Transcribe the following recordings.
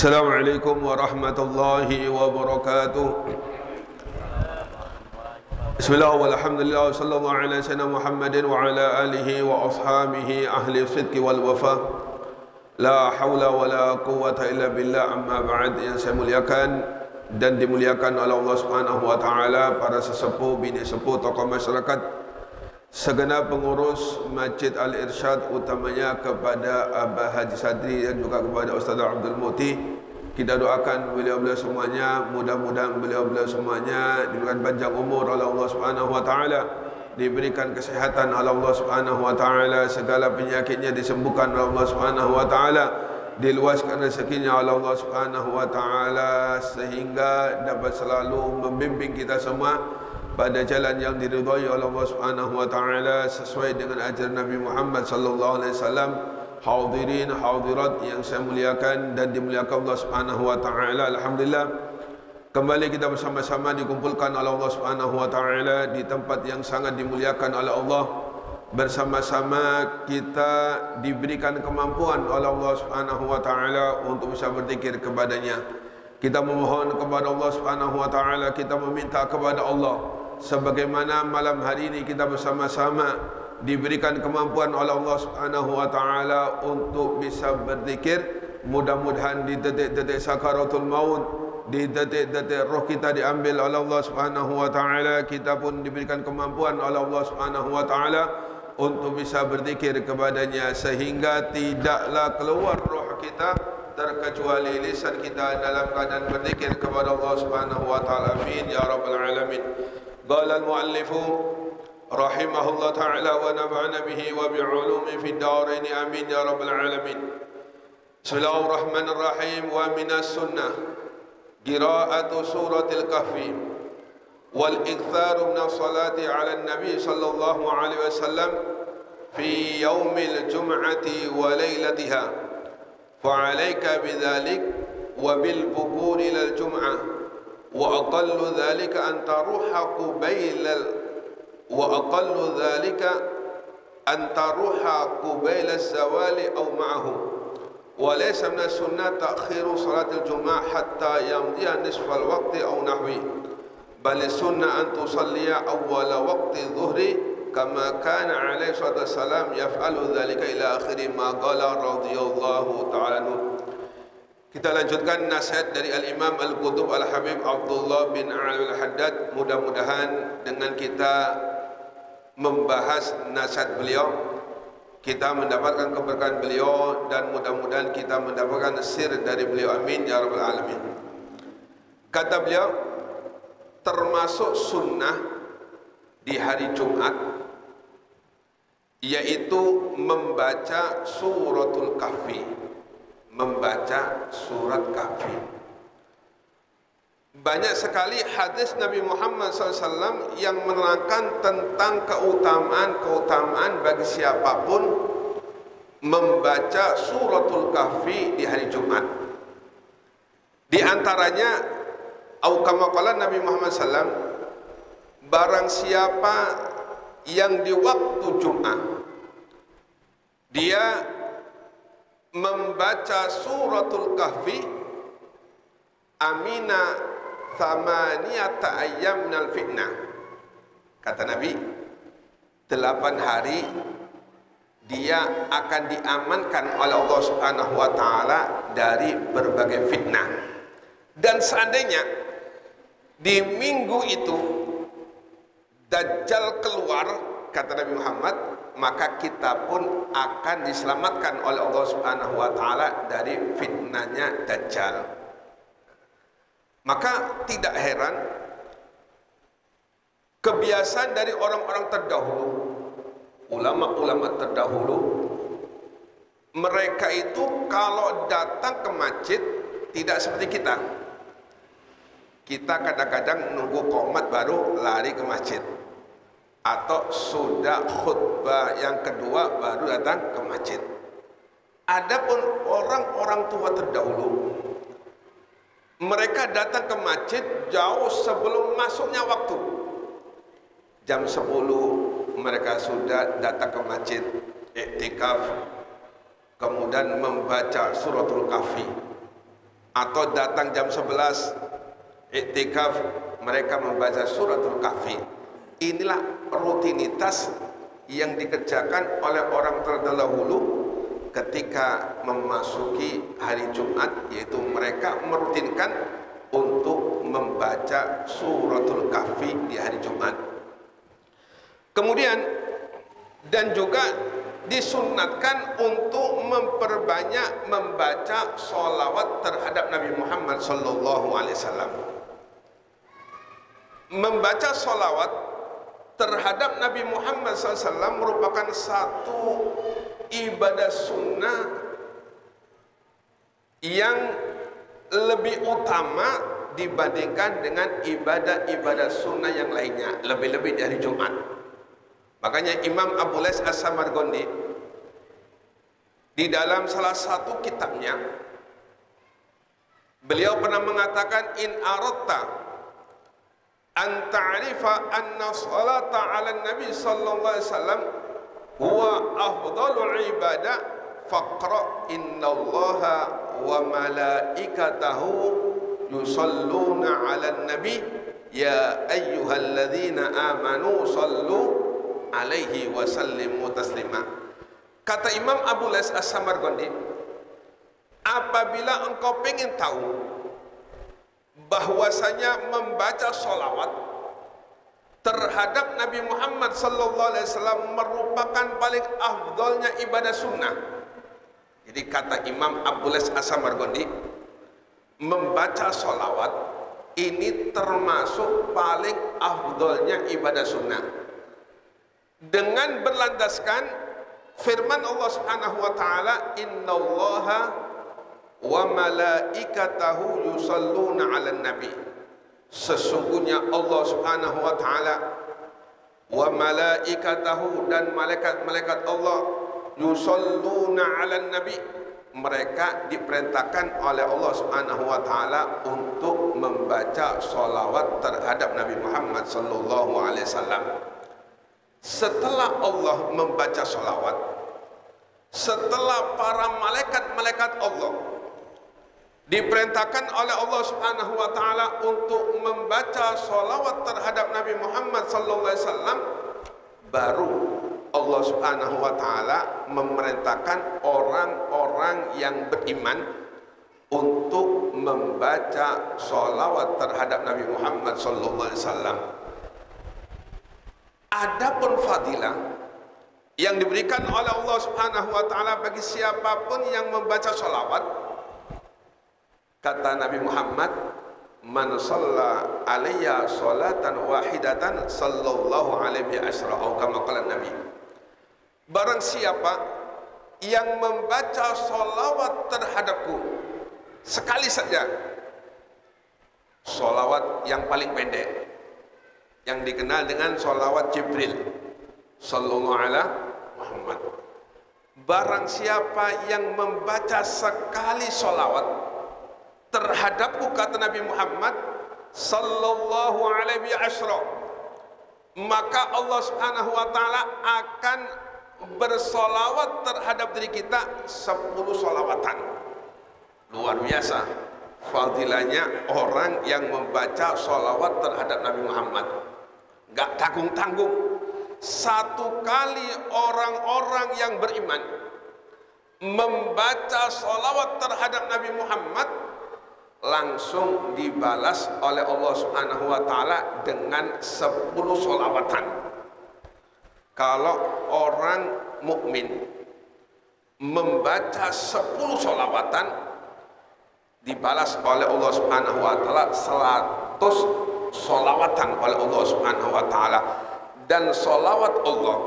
Assalamualaikum warahmatullahi wabarakatuh. Bismillah walhamdulillah sallallahu ala sayyidina Muhammadin wa ala alihi wa ashabihi ahli sidqi wal wafa. La hawla wa la quwwata illa billah, amma ba'd. Yang saya muliakan dan dimuliakan oleh Allah Subhanahu wa taala, para sesepuh, bini sepuh, tokoh masyarakat, segenap pengurus Masjid Al-Irsyad, utamanya kepada Abah Haji Sadri dan juga kepada Ustaz Abdul Muti. Kita doakan beliau-beliau semuanya, mudah-mudahan beliau-beliau semuanya diberikan panjang umur oleh Allah Subhanahu wa taala, diberikan kesehatan oleh Allah Subhanahu wa taala, segala penyakitnya disembuhkan oleh Allah Subhanahu wa taala, diluaskan rezekinya oleh Allah Subhanahu wa taala, sehingga dapat selalu membimbing kita semua pada jalan yang diridhai oleh Allah Subhanahu wa taala, sesuai dengan ajaran Nabi Muhammad sallallahu alaihi wasallam. Hadirin hadirat yang saya muliakan dan dimuliakan Allah Subhanahu wa taala, alhamdulillah kembali kita bersama-sama dikumpulkan oleh Allah Subhanahu wa taala di tempat yang sangat dimuliakan oleh Allah. Bersama-sama kita diberikan kemampuan oleh Allah Subhanahu wa taala untuk bisa berzikir kepadanya. Kita memohon kepada Allah Subhanahu wa taala, kita meminta kepada Allah, sebagaimana malam hari ini kita bersama-sama diberikan kemampuan oleh Allah Subhanahu wa taala untuk bisa berzikir. Mudah-mudahan di detik-detik sakaratul maut, di detik-detik roh kita diambil oleh Allah Subhanahu wa taala, kita pun diberikan kemampuan oleh Allah Subhanahu wa taala untuk bisa berzikir kepadanya, sehingga tidaklah keluar roh kita terkecuali lisan kita dalam keadaan berzikir kepada Allah Subhanahu wa taala. Amin ya rabbal alamin. Qala al-muallifu rahimahullah ta'ala wa nafa'ana bihi wa bi'ulumi fid darain, amin ya rabbal alamin. Bismillahirrahmanirrahim. Wa minas sunnah qira'atu suratil kahfi wal iktharu min salati 'ala an-nabi sallallahu alaihi wasallam fi yaumil jum'ati wa lailatiha, fa 'alaika bidzalik wa bil bukur ila al-jum'ah wa aqallu dhalika an taruha qubailal وأقل ذلك أن تروح قبيل الزوال أو معه، وليس من السنة تأخير صلاة الجمعة حتى يمضي نصف الوقت أو نحوه، بل السنة أن تصلي أول وقت الظهر كما كان عليه الصلاة والسلام يفعل ذلك إلى آخر ما قال رضي الله تعالى عنه. Kita lanjutkan nasihat dari Al-Imam Al-Qutub Al-Habib Abdullah bin Ali Al-Haddad. Mudah-mudahan dengan kita membahas nasihat beliau, kita mendapatkan keberkahan beliau, dan mudah-mudahan kita mendapatkan sir dari beliau. Amin ya rabbal alamin. Kata beliau, termasuk sunnah di hari Jumat yaitu membaca suratul kahfi, membaca surat kahfi. Banyak sekali hadis Nabi Muhammad SAW yang menerangkan tentang keutamaan bagi siapapun membaca suratul kahfi di hari Jumat. Di antaranya, au kama qala Nabi Muhammad SAW, barang siapa yang di waktu Jumat dia membaca suratul kahfi, amina thamaniyata ayyam minal fitnah. Kata Nabi, 8 hari dia akan diamankan oleh Allah Subhanahu wa taala dari berbagai fitnah. Dan seandainya di minggu itu Dajjal keluar, kata Nabi Muhammad, maka kita pun akan diselamatkan oleh Allah Subhanahu wa taala dari fitnahnya Dajjal. Maka tidak heran kebiasaan dari orang-orang terdahulu, ulama-ulama terdahulu, mereka itu kalau datang ke masjid tidak seperti kita. Kita kadang-kadang nunggu qomat baru lari ke masjid, atau sudah khutbah yang kedua baru datang ke masjid. Adapun orang-orang tua terdahulu, mereka datang ke masjid jauh sebelum masuknya waktu. Jam 10 mereka sudah datang ke masjid iktikaf, kemudian membaca suratul kahfi. atau datang jam 11 iktikaf, mereka membaca suratul kahfi. Inilah rutinitas yang dikerjakan oleh orang terdahulu ketika memasuki hari Jumat, yaitu mereka merutinkan untuk membaca suratul kahfi di hari Jumat. Kemudian dan juga disunnatkan untuk memperbanyak membaca sholawat terhadap Nabi Muhammad sallallahu alaihi wasallam. Membaca sholawat terhadap Nabi Muhammad SAW merupakan satu ibadah sunnah yang lebih utama dibandingkan dengan ibadah-ibadah sunnah yang lainnya, lebih-lebih dari Jumat. Makanya Imam Abu Lais As-Samarqandi di dalam salah satu kitabnya, beliau pernah mengatakan, in aratta an ta'rifa anna salata 'ala nabi sallallahu alaihi wasallam huwa afdalul ibadah faqra innallaha wa malaikatahu yusalluna 'alan nabi ya ayyuhalladzina amanu sallu alaihi wa sallimu taslima. Kata Imam Abu Lais As-Samarqandi, apabila engkau ingin tahu bahwasanya membaca sholawat terhadap Nabi Muhammad sallallahu alaihi wasallam merupakan paling afdolnya ibadah sunnah. Jadi kata Imam Abu Lais As-Samarqandi, membaca sholawat ini termasuk paling afdolnya ibadah sunnah, dengan berlandaskan firman Allah Subhanahu wa taala, innallaha wa malaikatahu yusalluna 'alan nabi. Sesungguhnya Allah Subhanahu wa taala wa malaikatahu, dan malaikat-malaikat Allah, yusalluna 'alan nabi, mereka diperintahkan oleh Allah Subhanahu wa taala untuk membaca sholawat terhadap Nabi Muhammad sallallahu alaihi wasallam. Setelah Allah membaca sholawat, setelah para malaikat-malaikat Allah diperintahkan oleh Allah Subhanahu wa taala untuk membaca sholawat terhadap Nabi Muhammad sallallahu alaihi wasallam, baru Allah Subhanahu wa taala memerintahkan orang-orang yang beriman untuk membaca sholawat terhadap Nabi Muhammad sallallahu alaihi wasallam. Adapun fadilah yang diberikan oleh Allah Subhanahu wa taala bagi siapapun yang membaca sholawat, kata Nabi Muhammad, man shalla alayya sholatan wahidatan sallallahu alaihi asra, kama qala Nabi. Barang siapa yang membaca sholawat terhadapku sekali saja, sholawat yang paling pendek yang dikenal dengan sholawat Jibril sallallahu alaihi Muhammad, barang siapa yang membaca sekali sholawat terhadapku, kata Nabi Muhammad sallallahu alaihi wasallam, maka Allah Subhanahu wa taala akan bersolawat terhadap diri kita 10 solawatan. Luar biasa fadilahnya orang yang membaca solawat terhadap Nabi Muhammad, gak tanggung-tanggung. Satu kali orang-orang yang beriman membaca solawat terhadap Nabi Muhammad, langsung dibalas oleh Allah Subhanahu wa taala dengan 10 solawatan. Kalau orang mukmin membaca 10 solawatan, dibalas oleh Allah Subhanahu wa taala 100 solawatan oleh Allah Subhanahu wa taala. Dan solawat Allah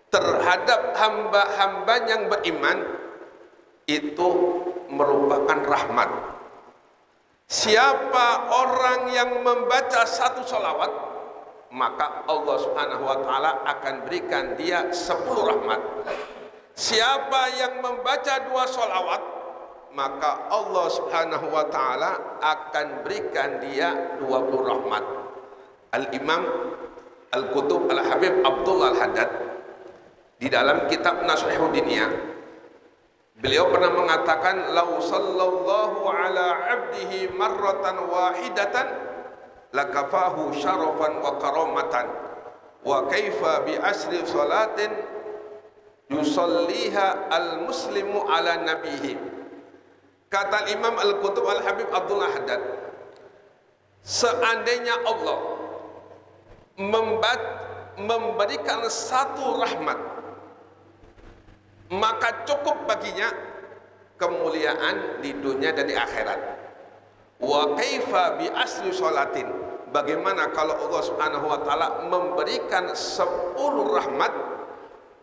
terhadap hamba-hamba yang beriman itu merupakan rahmat. Siapa orang yang membaca 1 solawat, maka Allah Subhanahu wa taala akan berikan dia 10 rahmat. Siapa yang membaca 2 solawat, maka Allah Subhanahu wa taala akan berikan dia 20 rahmat. Al-Imam Al-Qutub Al-Habib Abdullah Al-Haddad di dalam kitab Nashihud Diniyah, Beliau pernah mengatakan, "Lau sallallahu ala 'abdihi marratan wahidatan lakafahu syarafan wa karamatan wa kaifa bi asri salatin yusalliha al-muslimu ala nabihi." Kata Imam Al-Qutub Al-Habib Abdullah Haddad, seandainya Allah memberikan satu rahmat, maka cukup baginya kemuliaan di dunia dan di akhirat. Wa kaifa bi asli sholatin, bagaimana kalau Allah Subhanahu wa taala memberikan 10 rahmat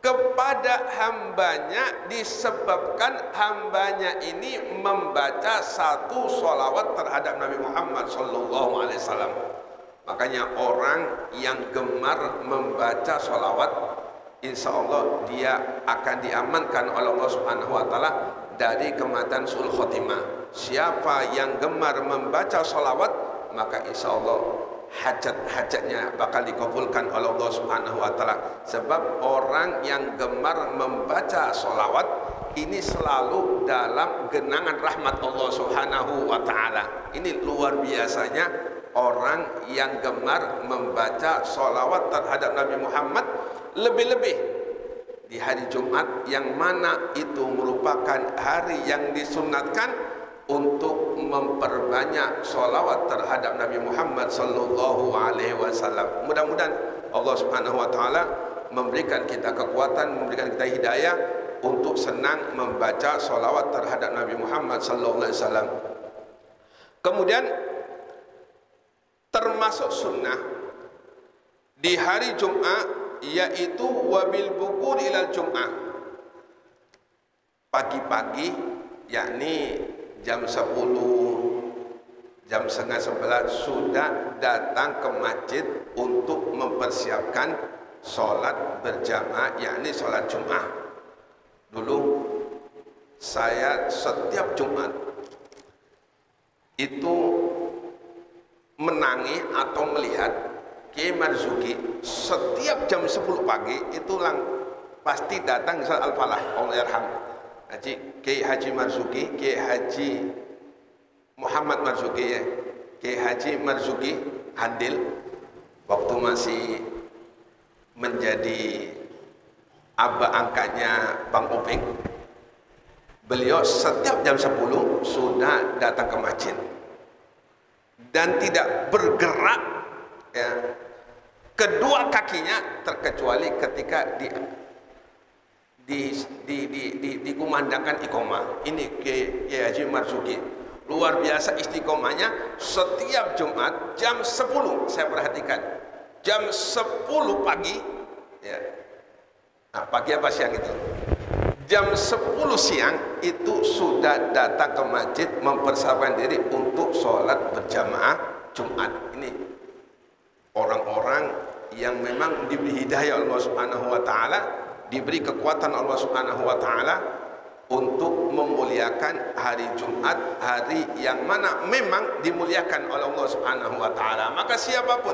kepada hambanya, disebabkan hambanya ini membaca satu sholawat terhadap Nabi Muhammad sallallahu alaihi wasallam. Makanya orang yang gemar membaca sholawat, insya Allah dia akan diamankan oleh Allah Subhanahu wa taala dari kematian sul khotimah. Siapa yang gemar membaca sholawat, maka insya Allah hajat-hajatnya bakal dikabulkan oleh Allah Subhanahu wa taala. Sebab orang yang gemar membaca sholawat ini selalu dalam genangan rahmat Allah Subhanahu wa taala. Ini luar biasanya orang yang gemar membaca sholawat terhadap Nabi Muhammad, lebih-lebih di hari Jumat yang mana itu merupakan hari yang disunatkan untuk memperbanyak sholawat terhadap Nabi Muhammad sallallahu alaihi wasallam. Mudah-mudahan Allah Subhanahu wa taala memberikan kita kekuatan, memberikan kita hidayah untuk senang membaca sholawat terhadap Nabi Muhammad sallallahu alaihi wasallam. Kemudian termasuk sunnah di hari Jumat, yaitu wabil bukur ilal Jum'ah, pagi-pagi, yakni jam 10, jam setengah 11 sudah datang ke masjid untuk mempersiapkan sholat berjamaah, yakni sholat Jum'ah. Dulu saya setiap Jumat itu menangi atau melihat Kiai Marzuki setiap jam 10 pagi itu pasti datang ke Al-Falah, Allah yarham Kiai Haji Marzuki, Kiai Haji Muhammad Marzuki ya, Kiai Haji Marzuki Handil, waktu masih menjadi aba angkatnya Bang Openg, beliau setiap jam 10 sudah datang ke masjid dan tidak bergerak ya, kedua kakinya, terkecuali ketika dikumandangkan iqomah. Ini Kiai Haji Marzuki luar biasa istiqomahnya. Setiap Jumat jam 10 saya perhatikan, jam 10 pagi ya, nah, pagi apa siang itu, jam 10 siang itu sudah datang ke masjid mempersiapkan diri untuk sholat berjamaah Jumat. Ini orang-orang yang memang diberi hidayah Allah Subhanahu wa taala, diberi kekuatan Allah Subhanahu wa taala untuk memuliakan hari Jumat, hari yang mana memang dimuliakan oleh Allah Subhanahu wa taala. Maka siapapun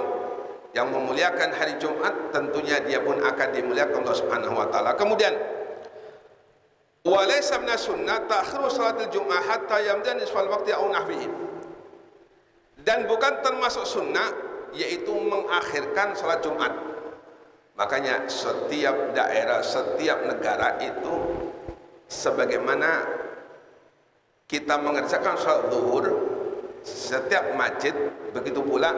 yang memuliakan hari Jumat, tentunya dia pun akan dimuliakan Allah Subhanahu wa taala. Kemudian walaysa minas sunnah ta'khiru salatil Jum'ah hatta yamdan nisfal waqti aw nahwihi. Dan bukan termasuk sunnah yaitu mengakhirkan salat Jumat. Makanya setiap daerah, setiap negara itu sebagaimana kita mengerjakan salat zuhur, setiap masjid begitu pula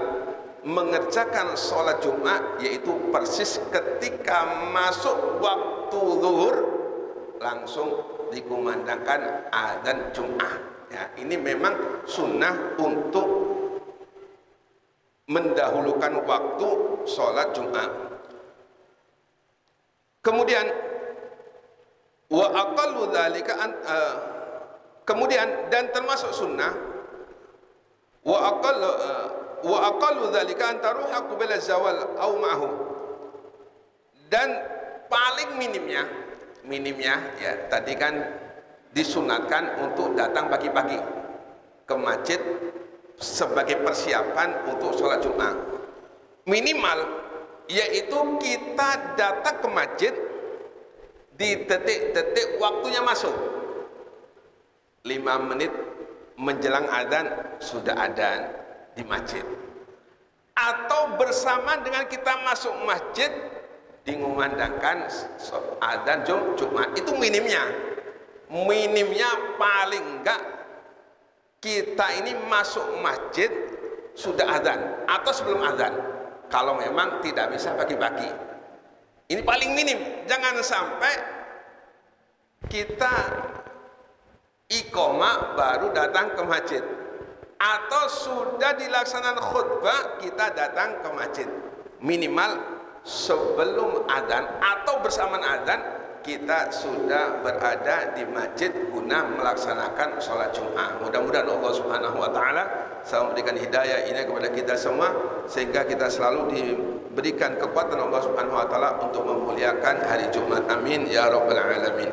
mengerjakan salat Jumat, yaitu persis ketika masuk waktu zuhur langsung dikumandangkan adzan Jumat. Ya, ini memang sunnah untuk mendahulukan waktu sholat Jumat. Kemudian wa aqallu dzalika kemudian dan termasuk sunnah wa aqallu dzalika an taruha qabla zawal aw ma'hu. Dan paling minimnya ya, tadi kan disunatkan untuk datang pagi-pagi ke masjid sebagai persiapan untuk sholat Jumat. Minimal yaitu kita datang ke masjid di detik-detik waktunya masuk. 5 menit menjelang adzan sudah adzan di masjid, atau bersama dengan kita masuk masjid dimengumandangkan adzan Jumat. Itu minimnya paling enggak kita ini masuk masjid sudah adzan atau sebelum adzan, kalau memang tidak bisa pagi-pagi. Ini paling minim. Jangan sampai kita iqomah baru datang ke masjid, atau sudah dilaksanakan khutbah kita datang ke masjid. Minimal sebelum adzan atau bersamaan adzan kita sudah berada di masjid guna melaksanakan sholat Jumat. Mudah-mudahan Allah Subhanahu wa taala selalu memberikan hidayah ini kepada kita semua, sehingga kita selalu diberikan kekuatan Allah Subhanahu wa taala untuk memuliakan hari Jumat. Amin ya rabbal alamin.